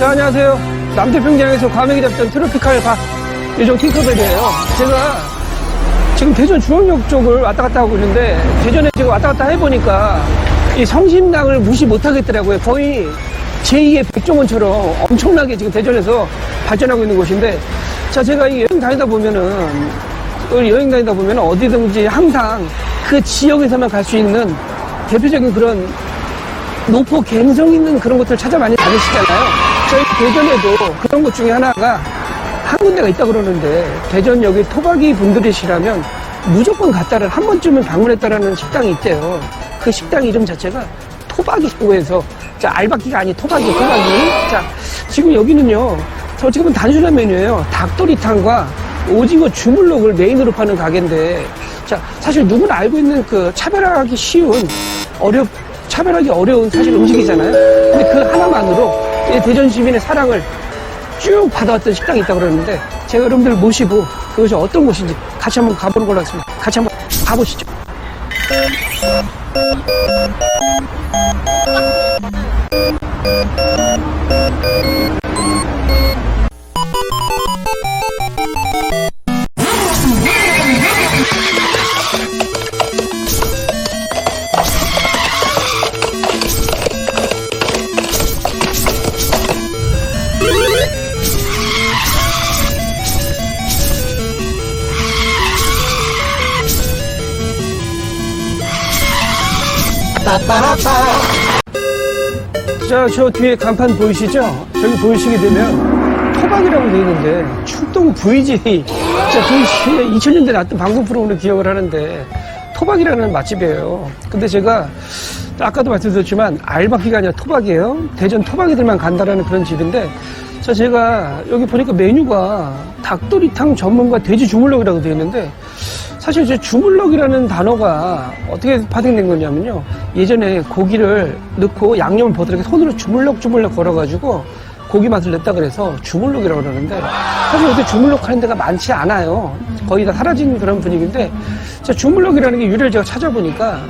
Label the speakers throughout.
Speaker 1: 자, 안녕하세요. 남태평양에서 과메기 잡던 트로피칼 요정 팅커벨이에요. 제가 지금 대전 중앙역 쪽을 왔다 갔다 하고 있는데, 대전에 지금 왔다 갔다 해보니까 이 성심당을 무시 못하겠더라고요. 거의 제2의 백종원처럼 엄청나게 지금 대전에서 발전하고 있는 곳인데, 자, 제가 이 여행 다니다 보면은 어디든지 항상 그 지역에서만 갈 수 있는 대표적인 그런 노포 갬성 있는 그런 것들을 찾아 많이 다니시잖아요. 저희 대전에도 그런 것 중에 하나가 한 군데가 있다 그러는데, 대전역의 토박이 분들이시라면 무조건 갔다를 한 번쯤은 방문했다라는 식당이 있대요. 그 식당 이름 자체가 토박이라고 해서, 자, 알박기가 아닌 토박이. 자, 지금 여기는요, 저 지금은 단순한 메뉴예요. 닭도리탕과 오징어 주물럭을 메인으로 파는 가게인데, 자, 사실 누구나 알고 있는 그 차별하기 어려운 사실 음식이잖아요. 근데 그 하나만으로 대전 시민의 사랑을 쭉 받아왔던 식당이 있다고 그러는데, 제가 여러분들 모시고 그것이 어떤 곳인지 같이 한번 가보는 걸로 하겠습니다. 같이 한번 가보시죠. 자, 저 뒤에 간판 보이시죠? 저기 보이시게 되면 토박이라고 되어 있는데, 출동 VJ, 자, VJ에 2000년대 나왔던 방송 프로그램을 기억을 하는데, 토박이라는 맛집이에요. 근데 제가 아까도 말씀드렸지만 알박기가 아니라 토박이에요. 대전 토박이들만 간다라는 그런 집인데, 자, 제가 여기 보니까 메뉴가 닭도리탕 전문가 돼지 주물럭이라고 되어 있는데, 사실 저 주물럭이라는 단어가 어떻게 파생된 거냐면요, 예전에 고기를 넣고 양념을 버들게 손으로 주물럭 걸어가지고 고기 맛을 냈다 그래서 주물럭이라고 그러는데, 사실 요새 주물럭 하는 데가 많지 않아요. 거의 다 사라진 그런 분위기인데, 자, 주물럭이라는 게 유래를 제가 찾아보니까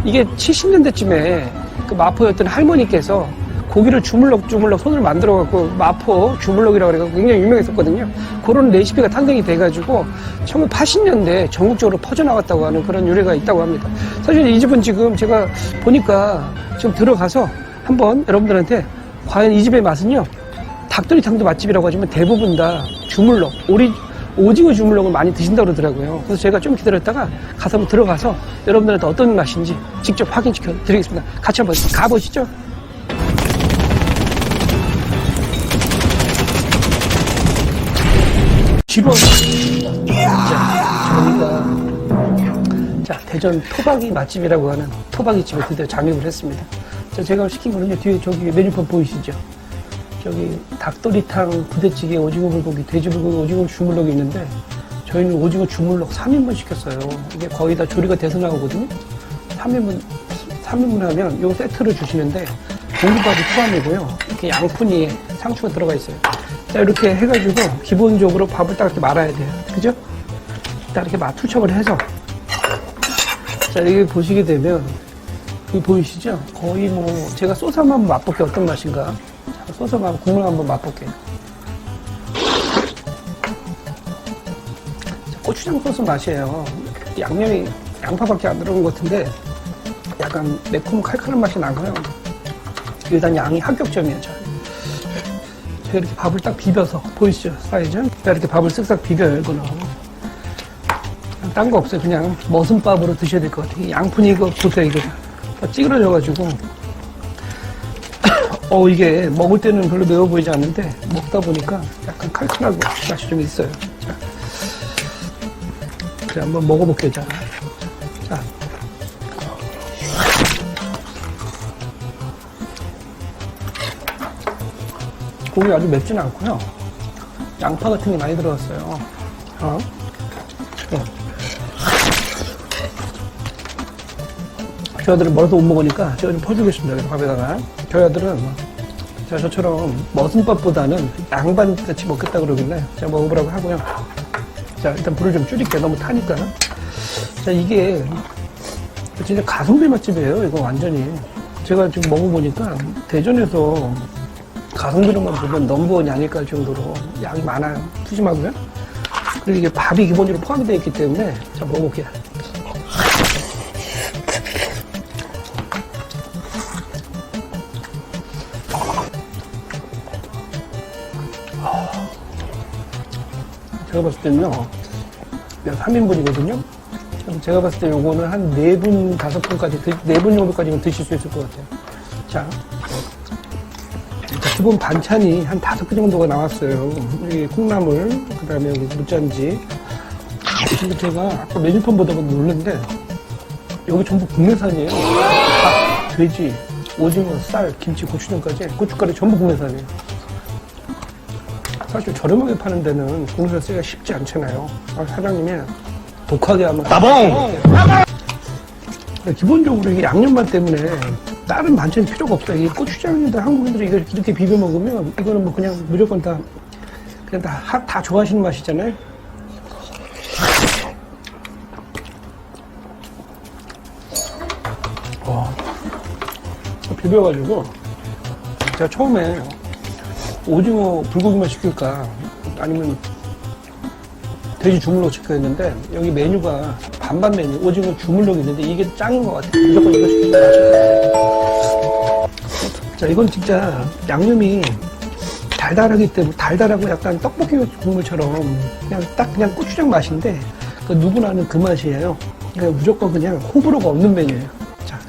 Speaker 1: 이게 70년대쯤에 그 마포였던 할머니께서 고기를 주물럭 손으로 만들어갖고 마포 주물럭이라고 그래갖고 굉장히 유명했었거든요. 그런 레시피가 탄생이 돼가지고 1980년대에 전국적으로 퍼져나갔다고 하는 그런 유래가 있다고 합니다. 사실 이 집은 지금 제가 보니까 지금 들어가서 한번 여러분들한테 과연 이 집의 맛은요, 닭도리탕도 맛집이라고 하지만 대부분 다 주물럭, 오징어 주물럭을 많이 드신다고 그러더라고요. 그래서 제가 좀 기다렸다가 가서 한번 들어가서 여러분들한테 어떤 맛인지 직접 확인시켜 드리겠습니다. 같이 한번 가보시죠. 집원. 자, 대전 토박이 맛집이라고 하는 토박이 집에 드디어 잠입을 했습니다. 자, 제가 시킨 거는요, 뒤에 저기 메뉴판 보이시죠? 저기 닭도리탕, 부대찌개, 오징어 불고기, 돼지 불고기, 오징어 주물럭이 있는데, 저희는 오징어 주물럭 3인분 시켰어요. 이게 거의 다 조리가 돼서 나오거든요. 3인분 하면 요 세트를 주시는데, 공깃밥이 포함이고요. 이렇게 양푼이에 상추가 들어가 있어요. 자, 이렇게 해가지고 기본적으로 밥을 딱 이렇게 말아야 돼요. 그죠? 딱 이렇게 투척을 해서, 자, 여기 보시게 되면 여기 보이시죠? 거의 뭐 제가 소스 한번 맛볼게요. 어떤 맛인가? 자, 소스 한번 국물 한번 맛볼게요. 자, 고추장 소스 맛이에요. 양념이 양파밖에 안 들어간 것 같은데 약간 매콤 칼칼한 맛이 나고요. 일단 양이 합격점이에요. 제가 이렇게 밥을 딱 비벼서, 보이시죠? 사이즈? 제가 이렇게 밥을 쓱싹 비벼요. 이거는 딴 거 없어요. 그냥 머슴밥으로 드셔야 될 것 같아요. 양푼이 이거 보세요. 이거 찌그러져가지고 이게 먹을 때는 별로 매워 보이지 않는데 먹다 보니까 약간 칼칼하고 맛이 좀 있어요. 자, 그래, 한번 먹어볼게요. 자, 고기 아주 맵지는 않고요. 양파 같은 게 많이 들어갔어요. 저희 아들은 멀어서 못 먹으니까 제가 좀 퍼주겠습니다. 밥에다가. 저희 아들은 저처럼 머슴밥보다는 양반같이 먹겠다 그러길래 제가 먹어보라고 하고요. 자, 일단 불을 좀 줄일게요. 너무 타니까. 자, 이게 진짜 가성비 맛집이에요. 이거 완전히. 제가 지금 먹어보니까 대전에서 가성비로만 보면 넘버원이 아닐까 할 정도로 양이 많아요. 푸짐하고요. 그리고 이게 밥이 기본적으로 포함이 되어 있기 때문에 자, 먹어볼게요. 제가 봤을 때는요, 3인분이거든요. 제가 봤을 때 요거는 한 4분, 5분까지, 4분 정도까지는 드실 수 있을 것 같아요. 자, 기본 반찬이 한 5개 정도가 나왔어요. 여기 콩나물, 그 다음에 여기 무짠지. 근데 제가 아까 메뉴판 보다가 놀랐는데, 여기 전부 국내산이에요. 닭, 돼지, 오징어, 쌀, 김치, 고추장까지, 고춧가루 전부 국내산이에요. 사실 저렴하게 파는 데는 국내산 쓰기가 쉽지 않잖아요. 사장님이 독하게 하면 따봉! 기본적으로 이게 양념만 때문에 다른 반찬이 필요가 없어요. 이게 고추장인데 한국인들이 이걸 이렇게 비벼 먹으면 이거는 뭐 그냥 무조건 다 좋아하시는 맛이잖아요. 비벼가지고 제가 처음에 오징어 불고기만 시킬까 아니면 돼지 주물럭 시켜야 했는데 여기 메뉴가 반반 메뉴 오징어 주물럭이 있는데 이게 짱인 것 같아요. 무조건 이거 시키면 맛있을 것 같아요. 자, 이건 진짜 양념이 달달하기 때문에 달달하고 약간 떡볶이 국물처럼 그냥 고추장 맛인데 그 누구나 아는 그 맛이에요. 그러니까 무조건 그냥 호불호가 없는 메뉴예요. 자.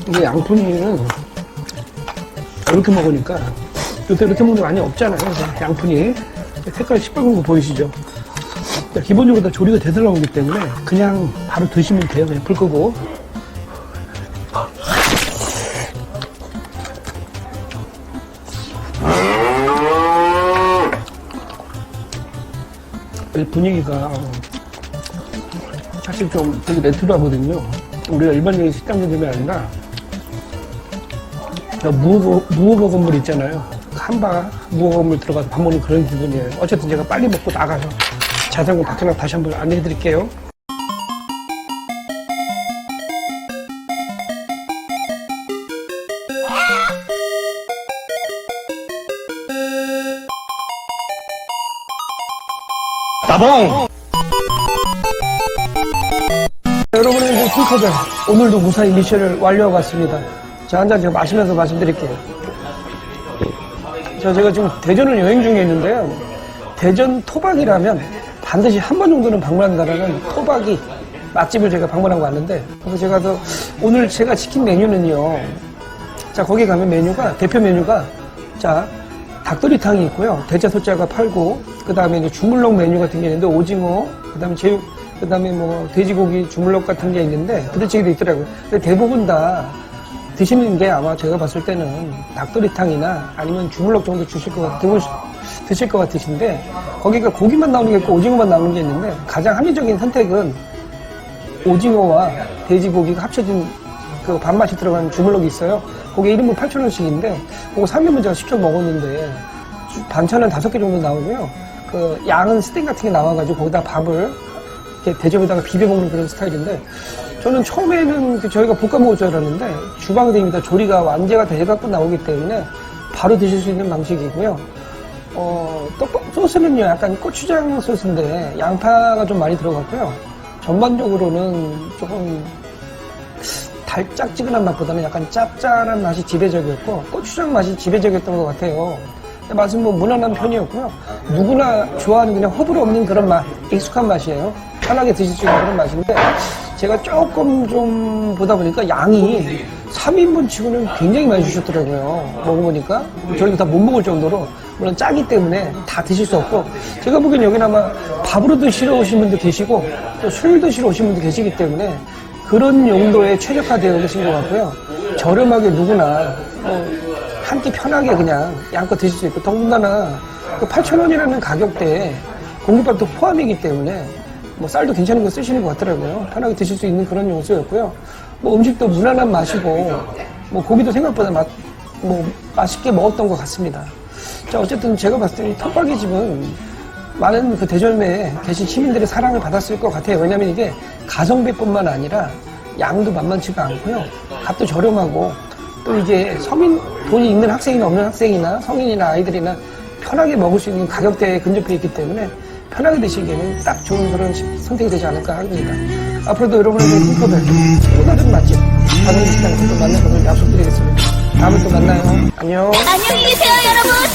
Speaker 1: 이게 양푼이는 이렇게 먹으니까 요새 이렇게 먹는 거 많이 없잖아요. 양푼이 색깔 시뻘건 거 보이시죠? 기본적으로 다 조리가 돼서 나오기 때문에 그냥 바로 드시면 돼요. 그냥 불 끄고. 분위기가 사실 좀 되게 레트로하거든요. 우리가 일반적인 식당들이 아니라 무허버 건물 있잖아요. 한바 무허버 건물 들어가서 밥 먹는 그런 기분이에요. 어쨌든 제가 빨리 먹고 나가서 자세한 건 밖에 나가 다시 한번 안내해 드릴게요. 따봉! 여러분의 이제 킹커벨 오늘도 무사히 미션을 완료하고 왔습니다. 자, 한 잔 제가 마시면서 말씀드릴게요. 제가 지금 대전을 여행 중에 있는데요. 대전 토박이라면 반드시 한 번 정도는 방문한다라는 토박이 맛집을 제가 방문하고 왔는데, 그래서 제가 오늘 제가 시킨 메뉴는요. 자, 거기 가면 메뉴가, 대표 메뉴가, 자, 닭도리탕이 있고요. 대짜소짜가 팔고, 그 다음에 이제 주물럭 메뉴 같은 게 있는데, 오징어, 그 다음에 제육, 그 다음에 뭐, 돼지고기 주물럭 같은 게 있는데, 부대찌개도 있더라고요. 근데 대부분 다 드시는 게 아마 제가 봤을 때는 닭도리탕이나 아니면 주물럭 정도 드실 것 같으신데, 거기가 고기만 나오는 게 있고 오징어만 나오는 게 있는데, 가장 합리적인 선택은 오징어와 돼지고기가 합쳐진 그 밥맛이 들어간 주물럭이 있어요. 거기 1인분 8,000원씩인데, 그거 3인분 제가 시켜 먹었는데, 반찬은 5개 정도 나오고요. 그 양은 스테이크 같은 게 나와가지고 거기다 밥을 이렇게 대접에다가 비벼 먹는 그런 스타일인데, 저는 처음에는 저희가 볶아 먹을 줄 알았는데, 주방대입니다. 조리가 완제가 돼갖고 나오기 때문에 바로 드실 수 있는 방식이고요. 떡볶이 소스는요, 약간 고추장 소스인데, 양파가 좀 많이 들어갔고요. 전반적으로는 조금 달짝지근한 맛보다는 약간 짭짤한 맛이 지배적이었고, 고추장 맛이 지배적이었던 것 같아요. 맛은 뭐 무난한 편이었고요. 누구나 좋아하는 그냥 호불호 없는 그런 맛, 익숙한 맛이에요. 편하게 드실 수 있는 그런 맛인데, 제가 조금 좀 보다 보니까 양이 3인분 치고는 굉장히 많이 주셨더라고요. 먹어보니까. 저희도 다 못 먹을 정도로, 물론 짜기 때문에 다 드실 수 없고, 제가 보기엔 여기는 아마 밥으로 드시러 오신 분도 계시고, 또 술 드시러 오신 분도 계시기 때문에, 그런 용도에 최적화되어 계신 것 같고요. 저렴하게 누구나 한 끼 편하게 그냥 양껏 드실 수 있고, 더군다나 그 8,000원이라는 가격대에 공깃밥도 포함이기 때문에 뭐 쌀도 괜찮은 거 쓰시는 것 같더라고요. 편하게 드실 수 있는 그런 요소였고요. 뭐 음식도 무난한 맛이고, 뭐 고기도 생각보다 맛있게 먹었던 것 같습니다. 자, 어쨌든 제가 봤을 때 이 텃밭이 집은 많은 그 대절매에 계신 시민들의 사랑을 받았을 것 같아요. 왜냐면 이게 가성비뿐만 아니라 양도 만만치가 않고요. 값도 저렴하고 또 이게 돈이 있는 학생이나 없는 학생이나 성인이나 아이들이나 편하게 먹을 수 있는 가격대에 근접해 있기 때문에 편하게 드시기에는 딱 좋은 그런 선택이 되지 않을까 합니다. 앞으로도 여러분에게 꿈꿔뵐 또 다른 맛집 박은지 식당에서 또 만날 것을 약속드리겠습니다. 다음에 또 만나요. 안녕.
Speaker 2: 안녕히 계세요, 여러분.